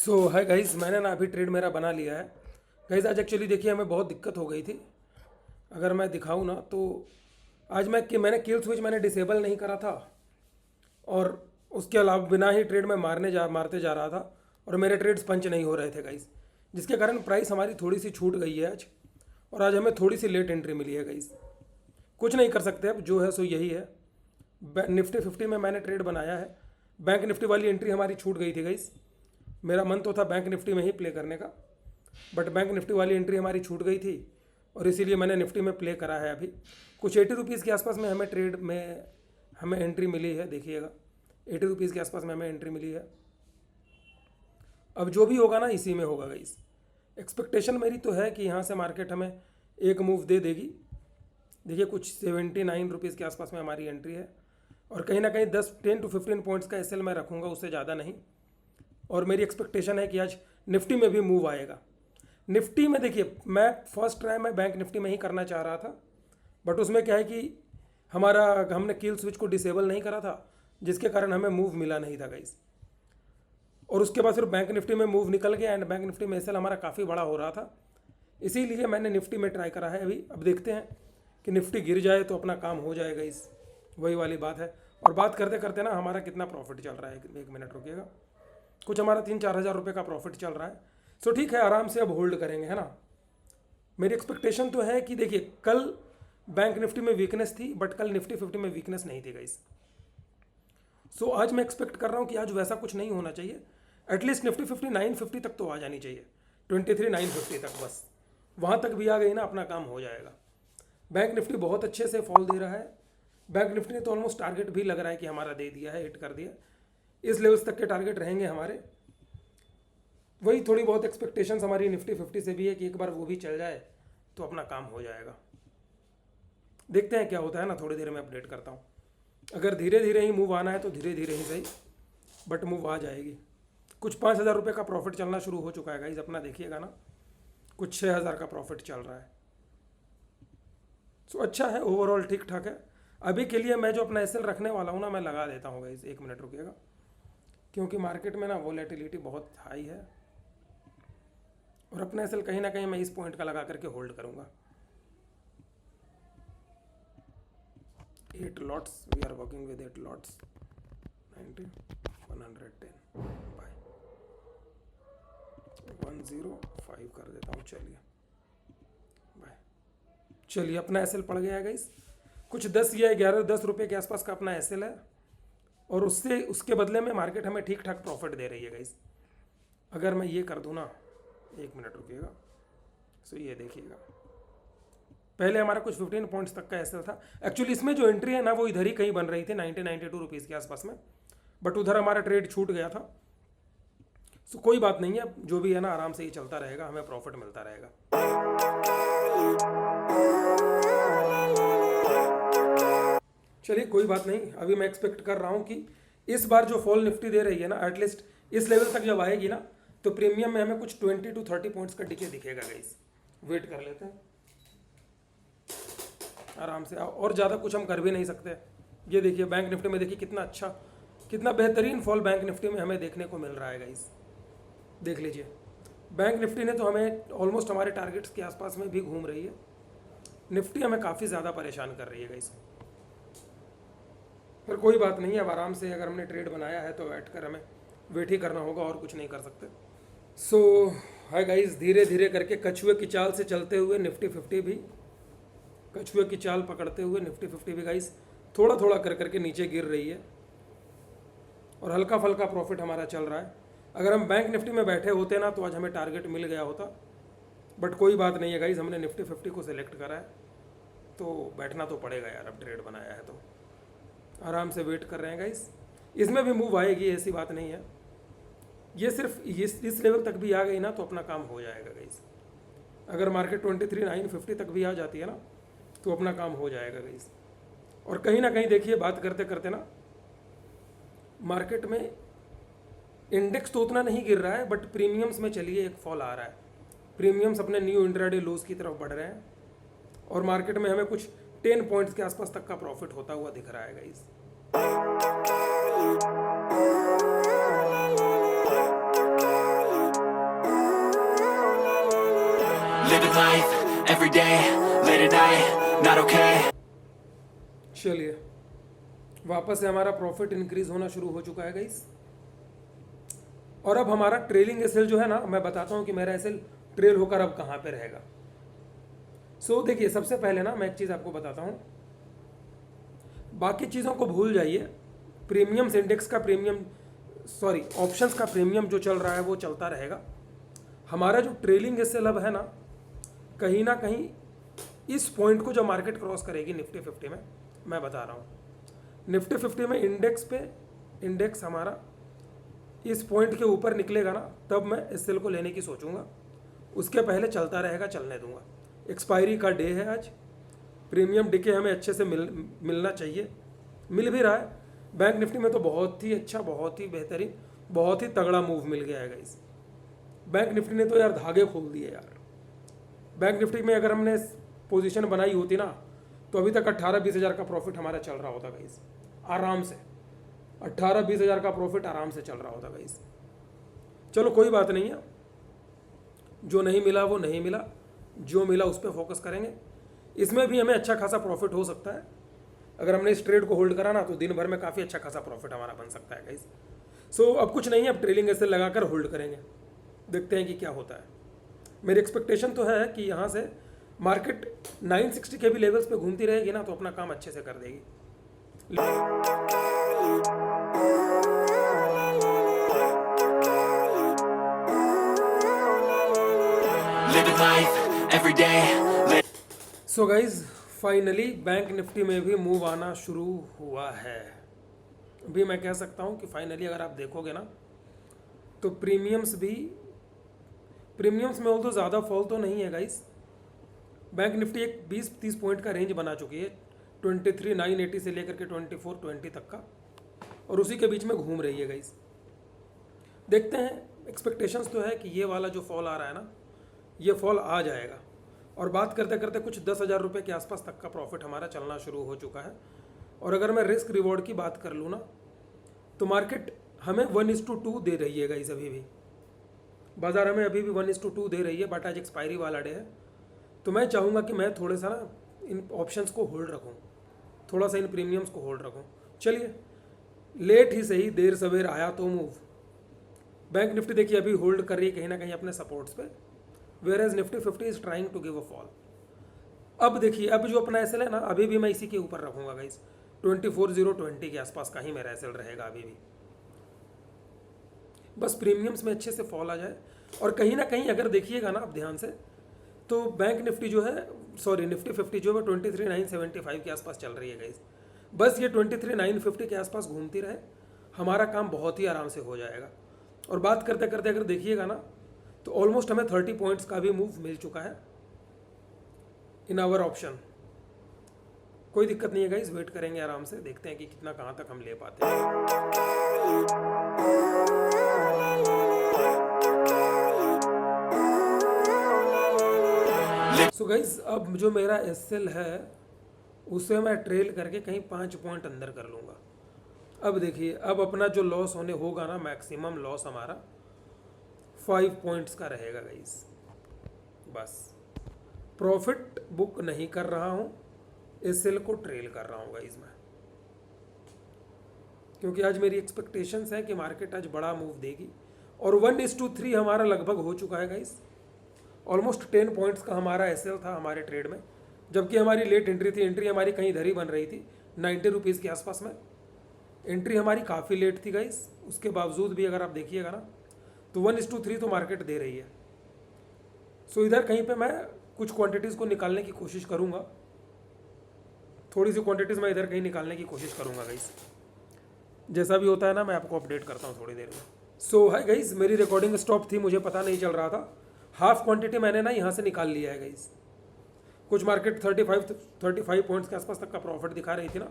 Hi guys, मैंने ना अभी ट्रेड मेरा बना लिया है। गाइस आज एक्चुअली देखिए हमें बहुत दिक्कत हो गई थी। अगर मैं दिखाऊं ना तो आज मैंने किल स्विच मैंने डिसेबल नहीं करा था। और उसके अलावा बिना ही ट्रेड में मारते जा रहा था। और मेरे ट्रेड्स पंच नहीं हो रहे थे गाइस, जिसके कारण प्राइस हमारी थोड़ी सी छूट गई है आज। और आज हमें थोड़ी सी लेट एंट्री मिली है गाइस। कुछ नहीं कर सकते, अब जो है सो यही है। निफ्टी 50 में मैंने ट्रेड बनाया है। बैंक निफ्टी वाली एंट्री हमारी छूट गई थी गाइस। मेरा मन तो था बैंक निफ्टी में ही प्ले करने का, बट बैंक निफ्टी वाली एंट्री हमारी छूट गई थी और इसीलिए मैंने निफ्टी में प्ले करा है। अभी कुछ 80 रुपीज़ के आसपास में हमें ट्रेड में हमें एंट्री मिली है, देखिएगा 80 रुपीज़ के आसपास में हमें एंट्री मिली है। अब जो भी होगा ना इसी में होगा गाइस। एक्सपेक्टेशन मेरी तो है कि यहाँ से मार्केट हमें एक मूव दे देगी। देखिए कुछ 79 रुपीज़ के आसपास में हमारी एंट्री है और कहीं ना कहीं 10 to 15 पॉइंट्स का एसएल मैं रखूँगा, उससे ज़्यादा नहीं। और मेरी एक्सपेक्टेशन है कि आज निफ्टी में भी मूव आएगा। निफ्टी में देखिए मैं फर्स्ट ट्राई में बैंक निफ्टी में ही करना चाह रहा था, बट उसमें क्या है कि हमने किल स्विच को डिसेबल नहीं करा था, जिसके कारण हमें मूव मिला नहीं था गाइस। और उसके बाद फिर बैंक निफ्टी में मूव निकल गया एंड बैंक निफ्टी में एसएल हमारा काफ़ी बड़ा हो रहा था, इसीलिए मैंने निफ्टी में ट्राई करा है अभी। अब देखते हैं कि निफ्टी गिर जाए तो अपना काम हो जाएगा इस वही वाली बात है। और बात करते करते ना हमारा कितना प्रॉफिट चल रहा है, एक मिनट रुकिएगा। कुछ हमारा 3-4 हज़ार रुपये का प्रॉफिट चल रहा है। सो ठीक है, आराम से अब होल्ड करेंगे, है ना। मेरी एक्सपेक्टेशन तो है कि देखिए कल बैंक निफ्टी में वीकनेस थी, बट कल निफ्टी 50 में वीकनेस नहीं थी गाइस। सो आज मैं एक्सपेक्ट कर रहा हूँ कि आज वैसा कुछ नहीं होना चाहिए। एटलीस्ट निफ्टी 50 950 तक तो आ जानी चाहिए, 23,950 तक। बस वहाँ तक भी आ गई ना, अपना काम हो जाएगा। बैंक निफ्टी बहुत अच्छे से फॉल दे रहा है। बैंक निफ्टी ने तो ऑलमोस्ट टारगेट भी लग रहा है कि हमारा दे दिया है, हिट कर दिया। इस लेवल्स तक के टारगेट रहेंगे हमारे। वही थोड़ी बहुत एक्सपेक्टेशंस हमारी निफ्टी 50 से भी है कि एक बार वो भी चल जाए तो अपना काम हो जाएगा। देखते हैं क्या होता है ना, थोड़ी देर में अपडेट करता हूँ। अगर धीरे धीरे ही मूव आना है तो धीरे धीरे ही सही, बट मूव आ जाएगी। कुछ 5,000 रुपये का प्रॉफिट चलना शुरू हो चुका है गाइस, अपना देखिएगा ना। कुछ 6,000 का प्रॉफिट चल रहा है। सो अच्छा है, ओवरऑल ठीक ठाक है। अभी के लिए मैं जो अपना एसएल रखने वाला हूँ ना, मैं लगा देता हूँ गाइस, एक मिनट रुकिएगा। क्योंकि मार्केट में ना वोलेटिलिटी बहुत हाई है और अपना एसएल कहीं ना कहीं मैं इस पॉइंट का लगा करके होल्ड करूँगा। 8 lots, we are working with 8 lots, 90 110 by 105 कर देता हूँ। चलिए बाय। चलिए अपना एसएल पड़ गया है गाइस। कुछ 10 या 11-10 रुपये के आसपास का अपना एसएल है और उसके बदले में मार्केट हमें ठीक ठाक प्रॉफिट दे रही है गाइस। अगर मैं ये कर दूँ ना, एक मिनट रुकिएगा। सो ये देखिएगा, पहले हमारा कुछ 15 पॉइंट्स तक का एसएल था। एक्चुअली इसमें जो एंट्री है ना वो इधर ही कहीं बन रही थी 92 रुपीज़ के आसपास में, बट उधर हमारा ट्रेड छूट गया था। सो कोई बात नहीं है, जो भी है ना आराम से ही चलता रहेगा, हमें प्रॉफिट मिलता रहेगा। चलिए कोई बात नहीं, अभी मैं एक्सपेक्ट कर रहा हूँ कि इस बार जो फॉल निफ्टी दे रही है ना, एटलीस्ट इस लेवल तक जब आएगी ना तो प्रीमियम में हमें कुछ 20 to 30 पॉइंट्स का डिके दिखेगा गाइस। वेट कर लेते हैं आराम से, और ज़्यादा कुछ हम कर भी नहीं सकते। ये देखिए बैंक निफ्टी में देखिए कितना अच्छा, कितना बेहतरीन फॉल बैंक निफ्टी में हमें देखने को मिल रहा है गाइस। देख लीजिए, बैंक निफ्टी ने तो हमें ऑलमोस्ट हमारे टारगेट्स के आसपास में भी घूम रही है। निफ्टी हमें काफ़ी ज़्यादा परेशान कर रही है गाइस। पर कोई बात नहीं है, अब आराम से अगर हमने ट्रेड बनाया है तो बैठकर हमें वेट ही करना होगा, और कुछ नहीं कर सकते। सो हाय गाइस, धीरे धीरे करके कछुए की चाल से चलते हुए निफ्टी 50 भी, कछुए की चाल पकड़ते हुए निफ्टी 50 भी गाइस थोड़ा थोड़ा कर करके नीचे गिर रही है और हल्का फल्का प्रॉफिट हमारा चल रहा है। अगर हम बैंक निफ्टी में बैठे होते ना तो आज हमें टारगेट मिल गया होता, बट कोई बात नहीं है गाइस, हमने निफ्टी 50 को सिलेक्ट करा है तो बैठना तो पड़ेगा यार। अब ट्रेड बनाया है तो आराम से वेट कर रहे हैं गाइस। इसमें भी मूव आएगी, ऐसी बात नहीं है। ये सिर्फ इस लेवल तक भी आ गई ना तो अपना काम हो जाएगा गाइस। अगर मार्केट 23,950 तक भी आ जाती है ना तो अपना काम हो जाएगा गाइस। और कहीं ना कहीं देखिए, बात करते करते ना मार्केट में इंडेक्स तो उतना नहीं गिर रहा है, बट प्रीमियम्स में चलिए एक फॉल आ रहा है। प्रीमियम्स अपने न्यू इंट्राडे लोज की तरफ बढ़ रहे हैं और मार्केट में हमें कुछ 10 पॉइंट्स के आसपास तक का प्रॉफिट होता हुआ दिख रहा है guys. Living life, every day, late at night, not okay. चलिए वापस से हमारा प्रॉफिट इंक्रीज होना शुरू हो चुका है गाइस। और अब हमारा ट्रेलिंग एसएल जो है ना, मैं बताता हूँ कि मेरा एसएल ट्रेल होकर अब कहाँ पे रहेगा। सो देखिए, सबसे पहले ना मैं एक चीज़ आपको बताता हूँ, बाकी चीज़ों को भूल जाइए। प्रीमियम्स इंडेक्स का प्रीमियम, सॉरी ऑप्शंस का प्रीमियम जो चल रहा है वो चलता रहेगा। हमारा जो ट्रेलिंग एसएल अब है ना कहीं इस पॉइंट को जो मार्केट क्रॉस करेगी निफ्टी 50 में, मैं बता रहा हूँ निफ्टी 50 में इंडेक्स हमारा इस पॉइंट के ऊपर निकलेगा ना, तब मैं एसएल को लेने की सोचूंगा। उसके पहले चलता रहेगा, चलने दूंगा। एक्सपायरी का डे है आज, प्रीमियम डिके हमें अच्छे से मिलना चाहिए, मिल भी रहा है। बैंक निफ्टी में तो बहुत ही अच्छा, बहुत ही बेहतरीन, बहुत ही तगड़ा मूव मिल गया है गाइस। बैंक निफ्टी ने तो यार धागे खोल दिए यार। बैंक निफ्टी में अगर हमने पोजीशन बनाई होती ना, तो अभी तक 18-20 हज़ार का प्रॉफिट हमारा चल रहा होता गाइस, आराम से 18-20 हज़ार का प्रॉफिट आराम से चल रहा होता गाइस। चलो कोई बात नहीं है, जो नहीं मिला वो नहीं मिला, जो मिला उस पर फोकस करेंगे। इसमें भी हमें अच्छा खासा प्रॉफिट हो सकता है। अगर हमने इस ट्रेड को होल्ड करा ना, तो दिन भर में काफ़ी अच्छा खासा प्रॉफिट हमारा बन सकता है गाइस। सो अब कुछ नहीं है, अब ट्रेलिंग एसएल लगाकर होल्ड करेंगे, देखते हैं कि क्या होता है। मेरी एक्सपेक्टेशन तो है कि यहाँ से मार्केट 960 के भी लेवल्स पे घूमती रहेगी ना, तो अपना काम अच्छे से कर देगी। Living life, every day, so guys finally bank Nifty में भी मूव आना शुरू हुआ है। अभी मैं कह सकता हूँ कि फाइनली अगर आप देखोगे ना, तो प्रीमियम्स में ऑल्दो ज़्यादा फॉल तो नहीं है गाइस। बैंक निफ्टी एक 20-30 पॉइंट का रेंज बना चुकी है, 23,980 से लेकर के 2420 तक का, और उसी के बीच में घूम रही है गाइस। देखते हैं, एक्सपेक्टेशंस तो है कि ये वाला जो फॉल आ रहा है ना, ये फॉल आ जाएगा। और बात करते करते कुछ 10,000 रुपये के आसपास तक का प्रॉफिट हमारा चलना शुरू हो चुका है। और अगर मैं रिस्क रिवॉर्ड की बात कर लूँ ना, तो मार्केट हमें 1:2 दे रही है गाइस। अभी भी बाजार हमें अभी भी 1:2 दे रही है, बट आज एक्सपायरी वाला डे है, तो मैं चाहूँगा कि मैं थोड़े सा ना इन ऑप्शंस को होल्ड रखूँ, थोड़ा सा इन प्रीमियम्स को होल्ड रखूँ। चलिए, लेट ही सही, देर सवेर आया तो मूव। बैंक निफ्टी देखिए अभी होल्ड कर रही है कहीं ना कहीं अपने सपोर्ट्स पे, where as Nifty 50 is trying to give a fall. अब देखिए, अब जो अपना एसएल है ना, अभी भी मैं इसी के ऊपर रखूँगा गाइस, 24,020 के आसपास का ही मेरा एसएल रहेगा अभी भी। बस प्रीमियम्स में अच्छे से फॉल आ जाए। और कहीं ना कहीं अगर देखिएगा ना आप ध्यान से, तो बैंक निफ्टी जो है, सॉरी निफ्टी 50 जो है 23,975 के आसपास चल रही है गाइस। बस ये 23,950 के आसपास घूमती रहे, हमारा काम बहुत ही आराम से हो जाएगा। और बात करते करते अगर देखिएगा ना, तो ऑलमोस्ट हमें 30 पॉइंट्स का भी मूव मिल चुका है इन आवर ऑप्शन। कोई दिक्कत नहीं है गाइस, वेट करेंगे आराम से, देखते हैं कि कितना कहाँ तक हम ले पाते हैं। सो गाइस, अब जो मेरा एसएल है उसे मैं ट्रेल करके कहीं 5 पॉइंट अंदर कर लूँगा। अब देखिए, अब अपना जो लॉस होने होगा ना, मैक्सिमम लॉस हमारा 5 पॉइंट्स का रहेगा गाइस। बस प्रॉफिट बुक नहीं कर रहा हूँ, एसएल को ट्रेल कर रहा हूँ गाइस मैं, क्योंकि आज मेरी एक्सपेक्टेशंस है कि मार्केट आज बड़ा मूव देगी। और 1:3 हमारा लगभग हो चुका है गाइस। ऑलमोस्ट 10 पॉइंट्स का हमारा एसएल था हमारे ट्रेड में, जबकि हमारी लेट एंट्री थी। एंट्री हमारी कहीं इधर ही बन रही थी 90 रुपीज़ के आसपास में। एंट्री हमारी काफ़ी लेट थी गाइस, उसके बावजूद भी अगर आप देखिएगा ना, तो 1:3 तो मार्केट दे रही है। सो इधर कहीं पे मैं कुछ क्वांटिटीज़ को निकालने की कोशिश करूँगा, थोड़ी सी क्वांटिटीज़ मैं इधर कहीं निकालने की कोशिश करूँगा गाइस। जैसा भी होता है ना, मैं आपको अपडेट करता हूँ थोड़ी देर में। सो हाय गाइस, मेरी रिकॉर्डिंग स्टॉप थी, मुझे पता नहीं चल रहा था। हाफ क्वांटिटी मैंने ना यहाँ से निकाल लिया है गाइस। कुछ मार्केट 35 पॉइंट्स के आसपास तक का प्रॉफिट दिखा रही थी ना,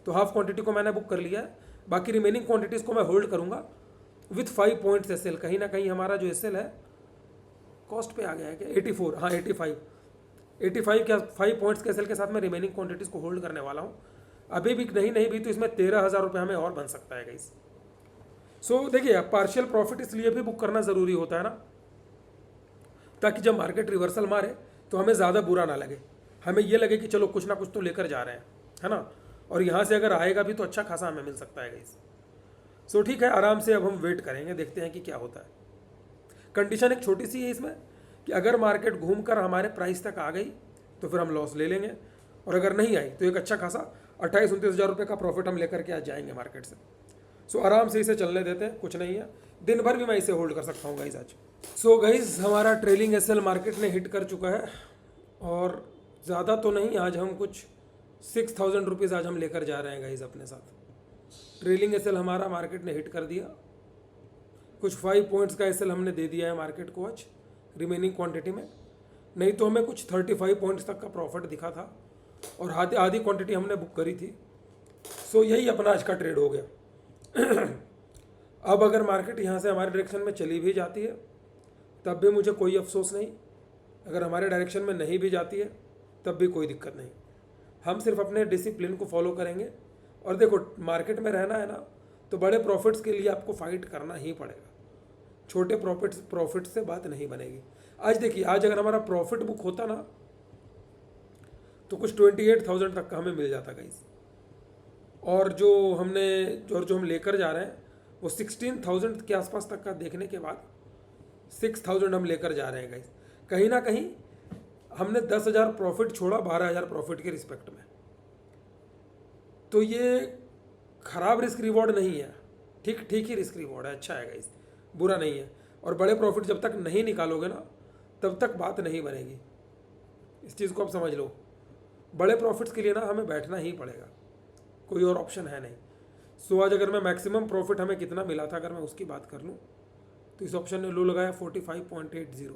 तो हाफ क्वांटिटी को मैंने बुक कर लिया है। बाकी रिमेनिंग क्वांटिटीज़ को मैं होल्ड करूँगा विथ 5 पॉइंट्स एसएल। कहीं ना कहीं हमारा जो एसएल है कॉस्ट पे आ गया है क्या, 84, हाँ 85 के 5 पॉइंट्स के एसएल के साथ मैं रिमेनिंग क्वांटिटीज़ को होल्ड करने वाला हूँ। अभी भी नहीं भी तो इसमें 13,000 रुपये हमें और बन सकता है गाइस। सो देखिए, पार्शियल प्रॉफिट इसलिए भी बुक करना ज़रूरी होता है ना, ताकि जब मार्केट रिवर्सल मारे तो हमें ज़्यादा बुरा ना लगे, हमें ये लगे कि चलो कुछ ना कुछ तो लेकर जा रहे हैं, है ना। और यहाँ से अगर आएगा भी तो अच्छा खासा हमें मिल सकता है गाइस। सो ठीक है, आराम से अब हम वेट करेंगे, देखते हैं कि क्या होता है। कंडीशन एक छोटी सी है इसमें कि अगर मार्केट घूम कर हमारे प्राइस तक आ गई तो फिर हम लॉस ले लेंगे, और अगर नहीं आई तो एक अच्छा खासा 28-29 हज़ार रुपये का प्रॉफिट हम लेकर के आज जाएंगे मार्केट से। सो आराम से इसे चलने देते हैं, कुछ नहीं है, दिन भर भी मैं इसे होल्ड कर सकता हूँ गाइज आज। सो गाइज हमारा ट्रेलिंग एसएल मार्केट ने हिट कर चुका है, और ज़्यादा तो नहीं, आज हम कुछ 6000 रुपीज़ आज हम लेकर जा रहे हैं गाइज अपने साथ। ट्रेलिंग एसएल हमारा मार्केट ने हिट कर दिया, कुछ 5 पॉइंट्स का एसएल हमने दे दिया है मार्केट को आज रिमेनिंग क्वांटिटी में, नहीं तो हमें कुछ 35 पॉइंट्स तक का प्रॉफिट दिखा था, और आधी क्वांटिटी हमने बुक करी थी। सो यही अपना आज का ट्रेड हो गया। अब अगर मार्केट यहाँ से हमारे डायरेक्शन में चली भी जाती है तब भी मुझे कोई अफसोस नहीं, अगर हमारे डायरेक्शन में नहीं भी जाती है तब भी कोई दिक्कत नहीं। हम सिर्फ अपने डिसिप्लिन को फॉलो करेंगे, और देखो मार्केट में रहना है ना तो बड़े प्रॉफिट्स के लिए आपको फाइट करना ही पड़ेगा, छोटे प्रॉफिट से बात नहीं बनेगी। आज देखिए, आज अगर हमारा प्रॉफिट बुक होता ना तो कुछ 28,000 तक का हमें मिल जाता गाइस, और जो हम लेकर जा रहे हैं वो 16,000 के आसपास तक का देखने के बाद 6,000 हम लेकर जा रहे हैं गाइस। कहीं ना कहीं हमने 10,000 प्रॉफिट छोड़ा 12,000 प्रॉफिट के रिस्पेक्ट में, तो ये खराब रिस्क रिवॉर्ड नहीं है, ठीक ही रिस्क रिवॉर्ड है, अच्छा है गाइस, बुरा नहीं है। और बड़े प्रॉफिट जब तक नहीं निकालोगे ना तब तक बात नहीं बनेगी, इस चीज़ को आप समझ लो। बड़े प्रॉफिट्स के लिए ना हमें बैठना ही पड़ेगा, कोई और ऑप्शन है नहीं। सो आज अगर मैं मैक्सिमम प्रॉफिट हमें कितना मिला था अगर मैं उसकी बात कर लूँ तो इस ऑप्शन ने लो लगाया 45.80,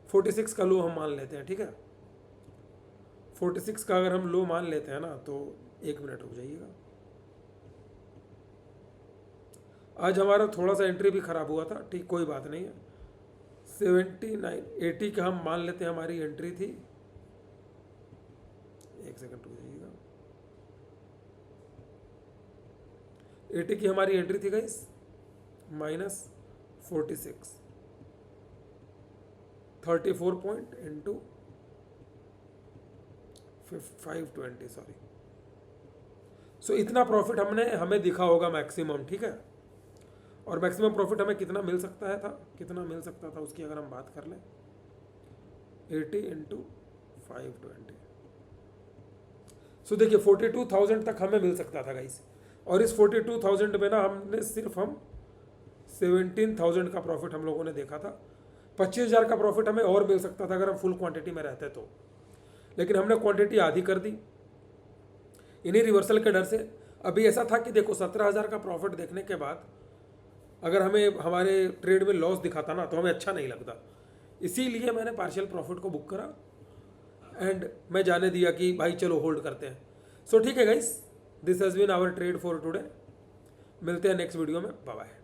46 का लो हम मान लेते हैं, ठीक है। 46 का अगर हम लो मान लेते हैं ना तो 1 मिनट रुक जाइएगा। आज हमारा थोड़ा सा एंट्री भी ख़राब हुआ था, ठीक, कोई बात नहीं है। 80 का हम मान लेते हैं हमारी एंट्री थी, 1 सेकंड रुक जाइएगा। 80 की हमारी एंट्री थी गाइस, -46, 34 पॉइंट इंटू 520, सॉरी। सो इतना प्रॉफिट हमें दिखा होगा मैक्सिमम, ठीक है। और मैक्सिमम प्रॉफिट हमें कितना मिल सकता था उसकी अगर हम बात कर लें, 80 इंटू 520। सो देखिए 42,000 तक हमें मिल सकता था गाइस, और इस 42,000 में ना हम 17,000 का प्रॉफिट हम लोगों ने देखा था। 25,000 का प्रॉफिट हमें और मिल सकता था अगर हम फुल क्वांटिटी में रहते तो, लेकिन हमने क्वांटिटी आधी कर दी इन्हीं रिवर्सल के डर से। अभी ऐसा था कि देखो 17,000 का प्रॉफिट देखने के बाद अगर हमें हमारे ट्रेड में लॉस दिखाता ना तो हमें अच्छा नहीं लगता, इसीलिए मैंने पार्शियल प्रॉफिट को बुक करा एंड मैं जाने दिया कि भाई चलो होल्ड करते हैं। सो ठीक है guys, this has been our trade for today. मिलते हैं नेक्स्ट वीडियो में, बाय बाय।